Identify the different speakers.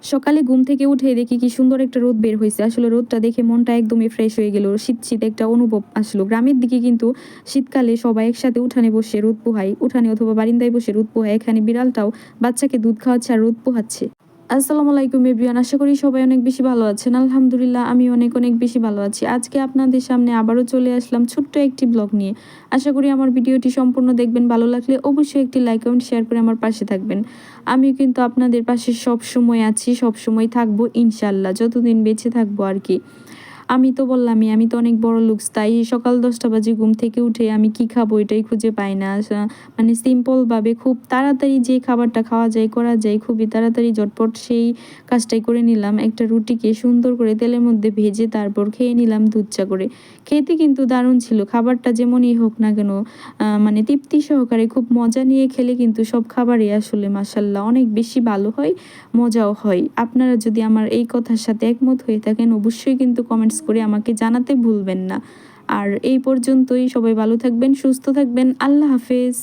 Speaker 1: সকালে ঘুম থেকে উঠে দেখি কি সুন্দর একটা রোদ বের হয়েছে। আসলে রোদটা দেখে মনটা একদমই ফ্রেশ হয়ে গেল। শীত, শীত একটা অনুভব আসলো। গ্রামের দিকে কিন্তু শীতকালে সবাই একসাথে উঠানে বসে রোদ পোহায়। উঠানে অথবা বারিন্দায় বসে রোদ পোহায়। এখানে বিড়ালটাও বাচ্চাকে দুধ খাওয়াচ্ছে আর রোদ পোহাচ্ছে। আসসালামু আলাইকুম এভরিওয়ান। আশা করি সবাই অনেক বেশি ভালো আছেন। আলহামদুলিল্লাহ আমি অনেক, অনেক বেশি ভালো আছি। আজকে আপনাদের সামনে আবারও চলে আসলাম ছোট্ট একটি ব্লগ নিয়ে। আশা করি আমার ভিডিওটি সম্পূর্ণ দেখবেন। ভালো লাগলে অবশ্যই একটি লাইক, কমেন্ট, শেয়ার করে আমার পাশে থাকবেন। আমিও কিন্তু আপনাদের পাশে সবসময় আছি, সবসময় থাকবো ইনশাআল্লাহ। যতদিন বেঁচে থাকবো আরকি। আমি তো বললামই, আমি তো অনেক বড়লোকস। তাই সকাল ১০টা বাজে ঘুম থেকে উঠে আমি কি খাবো এটাই খুঁজে পাই না। মানে সিম্পলভাবে খুব তাড়াতাড়ি যে খাবারটা খাওয়া যায়, করা যায় খুবই তাড়াতাড়ি ঝটপট সেই কাজটাই করে নিলাম। একটা রুটিকে সুন্দর করে তেলের মধ্যে ভেজে তারপর খেয়ে নিলাম দুধ চা করে। খেতে কিন্তু দারুণ ছিল। খাবারটা যেমনই হোক না কেন মানে তৃপ্তি সহকারে খুব মজা নিয়ে খেলে কিন্তু সব খাবারই আসলে মাশাআল্লাহ অনেক বেশি ভালো হয়, মজাও হয়। আপনারা যদি আমার এই কথার সাথে একমত হয়ে থাকেন অবশ্যই কিন্তু কমেন্টস করে আমাকে জানাতে ভুলবেন না। আর এই পর্যন্তই। সবাই ভালো থাকবেন, সুস্থ থাকবেন। আল্লাহ হাফেজ।